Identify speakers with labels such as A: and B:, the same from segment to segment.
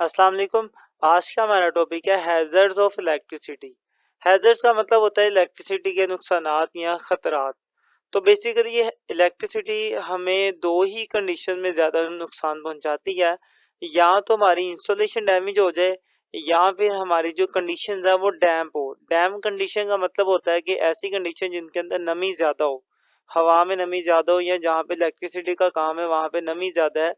A: अस्सलाम वालेकुम। आज का हमारा टॉपिक है हैजर्ड्स ऑफ इलेक्ट्रिसिटी। हैजर्ड्स का मतलब होता है इलेक्ट्रिसिटी के नुकसानात या खतरात। तो बेसिकली ये इलेक्ट्रिसिटी हमें दो ही कंडीशन में ज़्यादा नुकसान पहुंचाती है, या तो हमारी इंसुलेशन डैमेज हो जाए या फिर हमारी जो कंडीशन है वो डैम्प हो। डैम्प कंडीशन का मतलब होता है कि ऐसी कंडीशन जिनके अंदर नमी ज़्यादा हो, हवा में नमी ज़्यादा हो या जहाँ पे इलेक्ट्रिसिटी का काम है वहाँ पे नमी ज़्यादा है,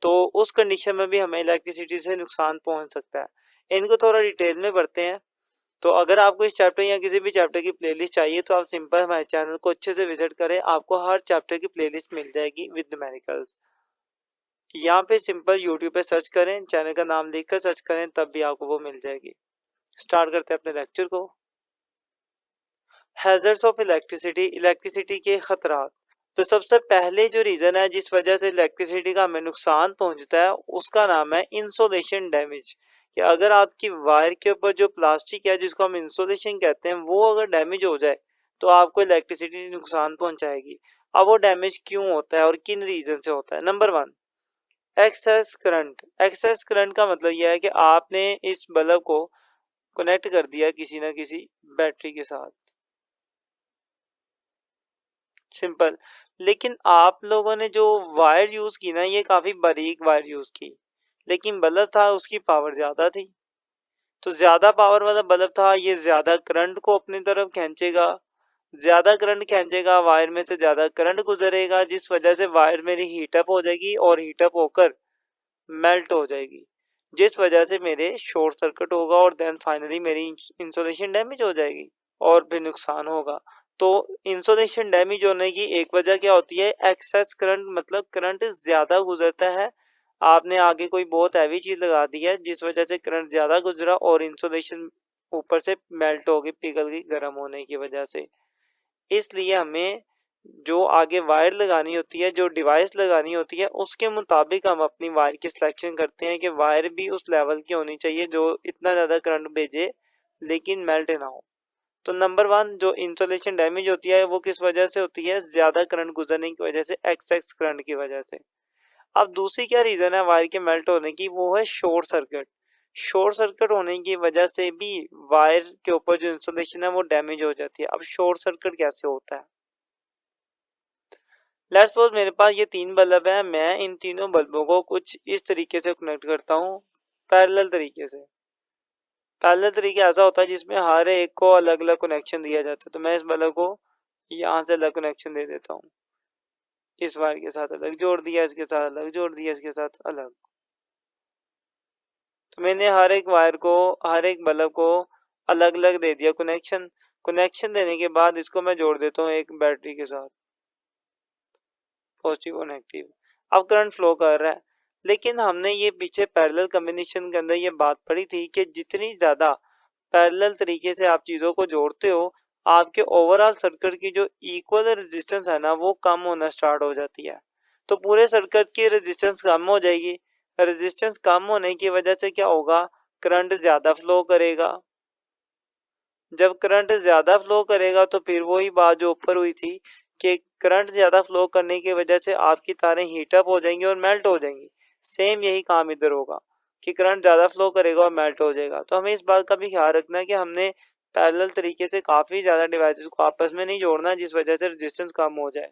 A: तो उस कंडीशन में भी हमें इलेक्ट्रिसिटी से नुकसान पहुंच सकता है। इनको थोड़ा डिटेल में पढ़ते हैं। तो अगर आपको इस चैप्टर या किसी भी चैप्टर की प्लेलिस्ट चाहिए तो आप सिंपल हमारे चैनल को अच्छे से विजिट करें, आपको हर चैप्टर की प्लेलिस्ट मिल जाएगी विद न्यूमेरिकल्स। यहाँ पे सिंपल यूट्यूब पे सर्च करें, चैनल का नाम लिखकर सर्च करें, तब भी आपको वो मिल जाएगी। स्टार्ट करते हैं अपने लेक्चर को। हैजर्ड्स ऑफ इलेक्ट्रिसिटी, इलेक्ट्रिसिटी के खतरात। तो सबसे पहले जो रीजन है जिस वजह से इलेक्ट्रिसिटी का हमें नुकसान पहुंचता है उसका नाम है इंसुलेशन डैमेज। कि अगर आपकी वायर के ऊपर जो प्लास्टिक है जिसको हम इंसुलेशन कहते हैं वो अगर डैमेज हो जाए तो आपको इलेक्ट्रिसिटी नुकसान पहुंचाएगी। अब वो डैमेज क्यों होता है और किन रीजन से होता है? Number one, excess current. Excess current का मतलब यह है कि आपने इस बल्ब को कनेक्ट कर दिया किसी ना किसी बैटरी के साथ, सिंपल। लेकिन आप लोगों ने जो वायर यूज की ना ये काफी बारीक वायर यूज की, लेकिन बल्ब था उसकी पावर ज्यादा थी। तो ज्यादा पावर वाला बल्ब था, ये ज्यादा करंट को अपनी तरफ खींचेगा। ज्यादा करंट खींचेगा, वायर में से ज्यादा करंट गुजरेगा, जिस वजह से वायर मेरी हीटअप हो जाएगी और हीटअप होकर मेल्ट हो जाएगी, जिस वजह से मेरे शॉर्ट सर्किट होगा और देन फाइनली मेरी इंसुलेशन डैमेज हो जाएगी और भी नुकसान होगा। तो इंसुलेशन डैमेज होने की एक वजह क्या होती है? एक्सेस करंट, मतलब करंट ज्यादा गुजरता है। आपने आगे कोई बहुत हैवी चीज लगा दी है जिस वजह से करंट ज्यादा गुजरा और इंसुलेशन ऊपर से मेल्ट हो गई, पिघल गई गर्म होने की वजह से। इसलिए हमें जो आगे वायर लगानी होती है, जो डिवाइस लगानी होती है, उसके मुताबिक हम अपनी वायर की सिलेक्शन करते हैं कि वायर भी उस लेवल की होनी चाहिए जो इतना ज़्यादा करंट भेजे लेकिन मेल्ट ना हो। तो नंबर वन, जो इंसुलेशन डैमेज होती है वो किस वजह से होती है? ज़्यादा करंट गुजरने की वजह से, एक्सेस करंट की वजह से। अब दूसरी क्या रीज़न है वायर के मेल्ट होने की? वो है शॉर्ट सर्किट। शॉर्ट सर्किट होने की वजह से भी वायर के ऊपर जो इंसुलेशन है वो डैमेज हो जाती है। अब शॉर्ट सर्किट कैसे होता है? लेट्स सपोज मेरे पास ये तीन बल्ब है, मैं इन तीनों बल्बों को कुछ इस तरीके से कनेक्ट करता हूँ, पैरेलल तरीके से। पैरेलल तरीके ऐसा होता है जिसमें हर एक को अलग अलग कनेक्शन दिया जाता है। तो मैं इस बल्ब को यहाँ से अलग कनेक्शन दे देता हूँ, इस वायर के साथ अलग जोड़ दिया, इसके साथ अलग जोड़ दिया, इसके साथ अलग। तो मैंने हर एक वायर को, हर एक बल्ब को अलग अलग दे दिया कनेक्शन। कनेक्शन देने के बाद इसको मैं जोड़ देता हूँ एक बैटरी के साथ, पॉजिटिव और नेगेटिव। अब करंट फ्लो कर रहा है। लेकिन हमने ये पीछे पैरेलल कॉम्बिनेशन के अंदर ये बात पढ़ी थी कि जितनी ज़्यादा पैरेलल तरीके से आप चीज़ों को जोड़ते हो, आपके ओवरऑल सर्किट की जो इक्वल रेजिस्टेंस है ना वो कम होना स्टार्ट हो जाती है। तो पूरे सर्किट की रेजिस्टेंस कम हो जाएगी। रेजिस्टेंस कम होने की वजह से क्या होगा? करंट ज़्यादा फ्लो करेगा। जब करंट ज़्यादा फ्लो करेगा तो फिर वही बात जो ऊपर हुई थी कि करंट ज़्यादा फ्लो करने की वजह से आपकी तारें हीटअप हो जाएंगी और मेल्ट हो जाएंगी। सेम यही काम इधर होगा कि करंट ज़्यादा फ्लो करेगा और मेल्ट हो जाएगा। तो हमें इस बात का भी ख्याल रखना है कि हमने पैरेलल तरीके से काफ़ी ज़्यादा डिवाइसेस को आपस में नहीं जोड़ना जिस वजह से रेजिस्टेंस कम हो जाए,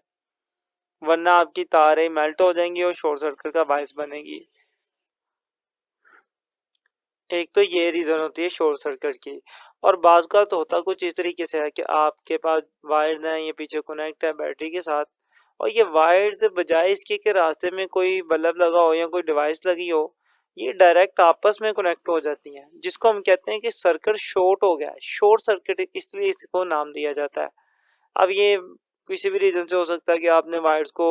A: वरना आपकी तारें मेल्ट हो जाएंगी और शॉर्ट सर्किट का बायस बनेगी। एक तो ये रीज़न होती है शॉर्ट सर्किट की। और बाज़ का तो होता कुछ इस तरीके से है कि आपके पास वायर हैं, ये पीछे कनेक्ट है बैटरी के साथ, और ये वायर बजाय इसके के रास्ते में कोई बल्ब लगा हो या कोई डिवाइस लगी हो, ये डायरेक्ट आपस में कनेक्ट हो जाती हैं, जिसको हम कहते हैं कि सर्किट शॉर्ट हो गया है। शॉर्ट सर्किट इसलिए इसको नाम दिया जाता है। अब ये किसी भी रीज़न से हो सकता है कि आपने वायर्स को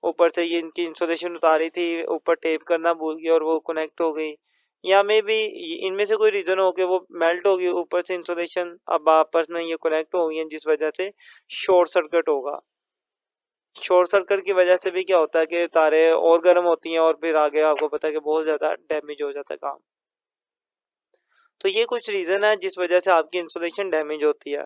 A: ऊपर से, ये इनकी इंसुलेशन उतारी थी, ऊपर टेप करना भूल गया और वो कनेक्ट हो गई, या मे बी इनमें से कोई रीज़न हो कि वो मेल्ट होगी ऊपर से इंसुलेशन, अब आपस में ये कनेक्ट हो गई हैं जिस वजह से शॉर्ट सर्किट होगा। शॉर्ट सर्किट की वजह से भी क्या होता है कि तारें और गर्म होती हैं और फिर आगे आपको पता है कि बहुत ज़्यादा डैमेज हो जाता है काम। तो ये कुछ रीज़न है जिस वजह से आपकी इंसुलेशन डैमेज होती है।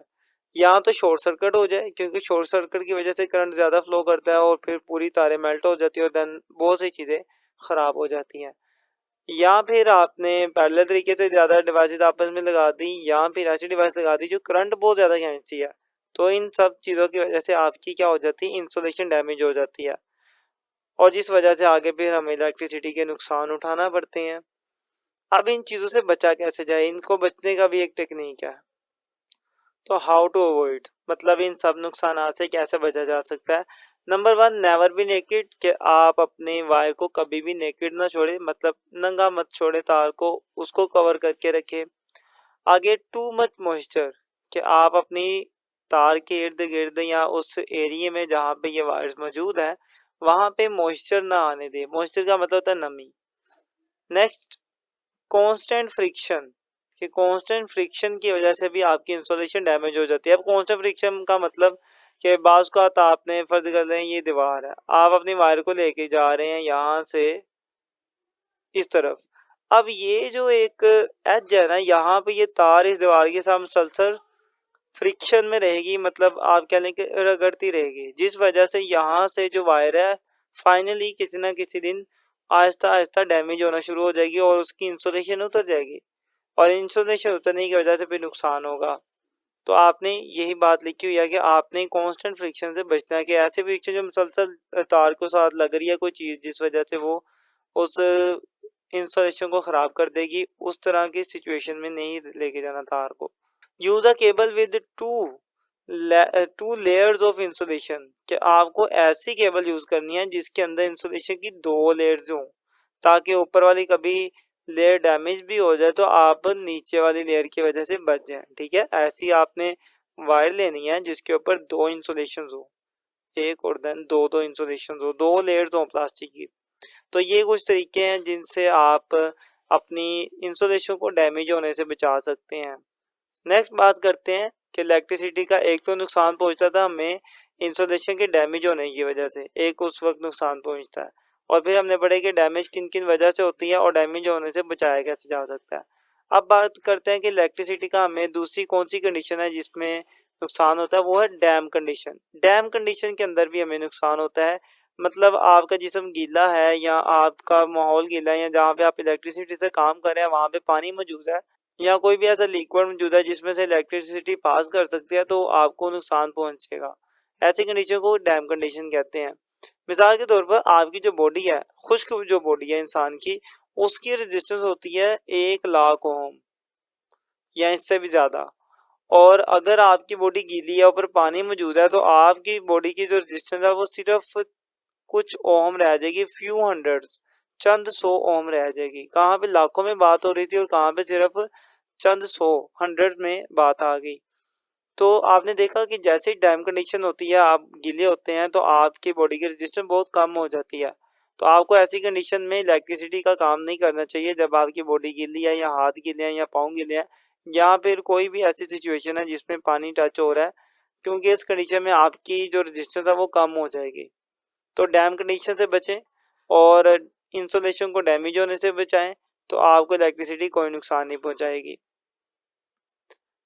A: या तो शॉर्ट सर्किट हो जाए, क्योंकि शॉर्ट सर्किट की वजह से करंट ज़्यादा फ्लो करता है और फिर पूरी तारें मेल्ट हो जाती है और देन बहुत सी चीज़ें ख़राब हो जाती हैं। या फिर आपने पैरेलल तरीके से ज़्यादा डिवाइसेस आपस में लगा दी, या फिर ऐसी डिवाइस लगा दी जो करंट बहुत ज़्यादा खींचती है, तो इन सब चीज़ों की वजह से आपकी क्या हो जाती है, इंसुलेशन डैमेज हो जाती है, और जिस वजह से आगे फिर हमें इलेक्ट्रिसिटी के नुकसान उठाना पड़ते हैं। अब इन चीज़ों से बचा कैसे जाए, इनको बचने का भी एक टेक्निक है। तो हाउ टू अवॉइड, मतलब इन सब नुकसान से कैसे बचा जा सकता है। Number one, never be naked, कि आप अपने वायर को कभी भी नेकेड ना छोड़े, मतलब नंगा मत छोड़े तार को, उसको कवर करके रखें। आगे टू मच मॉइस्चर, कि आप अपनी तार के इर्द गिर्द या उस एरिया में जहाँ पे ये वायर्स मौजूद है वहाँ पे मॉइस्चर ना आने दें। मॉइस्चर का मतलब होता है नमी। नेक्स्ट, कांस्टेंट फ्रिक्शन, कि कांस्टेंट फ्रिक्शन की वजह से भी आपकी इंसुलेशन डैमेज हो जाती है। अब कांस्टेंट फ्रिक्शन का मतलब कि बाज़ का आपने फर्ज कर लें ये दीवार है, आप अपनी वायर को लेके जा रहे हैं यहाँ से इस तरफ, अब ये जो एक एज है ना, यहाँ पे ये तार इस दीवार के साथ मुसलसल फ्रिक्शन में रहेगी, मतलब आप कह लें कि रगड़ती रहेगी, जिस वजह से यहाँ से जो वायर है फाइनली किसी ना किसी दिन आहिस्ता आहिस्ता डैमेज होना शुरू हो जाएगी और उसकी इंसुलेशन उतर जाएगी, और इंसुलेशन उतरने की वजह से फिर नुकसान होगा। तो आपने यही बात लिखी हुई है कि आपने कांस्टेंट फ्रिक्शन से बचना है, कि ऐसे फ्रिक्शन जो मुसलसल तार को साथ लग रही है कोई चीज़ जिस वजह से वो उस इंसुलेशन को ख़राब कर देगी, उस तरह की सिचुएशन में नहीं लेके जाना तार को। Use a cable with two layers of insulation, कि आपको ऐसी केबल यूज़ करनी है जिसके अंदर इंसुलेशन की 2 लेयर्स हों, ताकि ऊपर वाली कभी लेयर डैमेज भी हो जाए तो आप नीचे वाली लेयर की वजह से बच जाएं। ठीक है, ऐसी आपने वायर लेनी है जिसके ऊपर 2 इंसुलेशन हो, एक और देन दो दो इंसुलेशन हो, 2 लेयर्स हो प्लास्टिक की। तो ये कुछ तरीके हैं जिनसे आप अपनी इंसुलेशन को डैमेज होने से बचा सकते हैं। नेक्स्ट बात करते हैं कि इलेक्ट्रिसिटी का एक तो नुकसान पहुंचता था हमें इंसुलेशन के डैमेज होने की वजह से, एक उस वक्त नुकसान पहुंचता है, और फिर हमने पढ़ा कि डैमेज किन किन वजह से होती है और डैमेज होने से बचाया कैसे जा सकता है। अब बात करते हैं कि इलेक्ट्रिसिटी का हमें दूसरी कौन सी कंडीशन है जिसमें नुकसान होता है, वो है डैम कंडीशन। डैम कंडीशन के अंदर भी हमें नुकसान होता है, मतलब आपका जिस्म गीला है या आपका माहौल गीला है या जहाँ पे आप इलेक्ट्रिसिटी से काम कर रहे हैं वहाँ पे पानी मौजूद है या कोई भी ऐसा लिक्विड मौजूद है जिसमें से इलेक्ट्रिसिटी पास कर सकती है, तो आपको नुकसान पहुंचेगा। ऐसी कंडीशन को डैम कंडीशन कहते हैं। मिसाल के तौर पर आपकी जो बॉडी है, खुश्क जो बॉडी है इंसान की, उसकी रेजिस्टेंस होती है 1 लाख ओम या इससे भी ज़्यादा, और अगर आपकी बॉडी गीली है ऊपर पानी मौजूद है तो आपकी बॉडी की जो रेजिस्टेंस है वो सिर्फ कुछ ओम रह जाएगी, फ्यू हंड्रेड्स, चंद 100 ओम रह जाएगी। कहाँ पे लाखों में बात हो रही थी और कहाँ पे सिर्फ चंद 100 हंड्रेड में बात आ गई। तो आपने देखा कि जैसे ही डैम कंडीशन होती है, आप गीले होते हैं तो आपकी बॉडी की रेजिस्टेंस बहुत कम हो जाती है। तो आपको ऐसी कंडीशन में इलेक्ट्रिसिटी का काम नहीं करना चाहिए जब आपकी बॉडी गीली है या हाथ गीले हैं या पाँव गीले हैं, या फिर कोई भी ऐसी सिचुएशन है जिसमें पानी टच हो रहा है, क्योंकि इस कंडीशन में आपकी जो रेजिस्टेंस है वो कम हो जाएगी। तो डैम कंडीशन से बचें और इंसुलेशन को डैमेज होने से बचाएं, तो आपको इलेक्ट्रिसिटी कोई नुकसान नहीं पहुंचाएगी।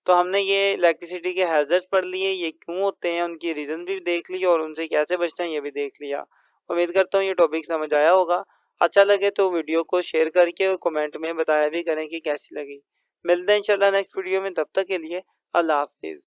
A: तो हमने ये इलेक्ट्रिसिटी के हैज़र्ड्स पढ़ लिए, ये क्यों होते हैं, उनकी रीज़न भी देख लिया और उनसे कैसे बचना है ये भी देख लिया। उम्मीद करता हूँ ये टॉपिक समझ आया होगा। अच्छा लगे तो वीडियो को शेयर करके और कमेंट में बताया भी करें कि कैसी लगी। मिलते हैं इंशाल्लाह नेक्स्ट वीडियो में, तब तक के लिए अल्लाह हाफिज़।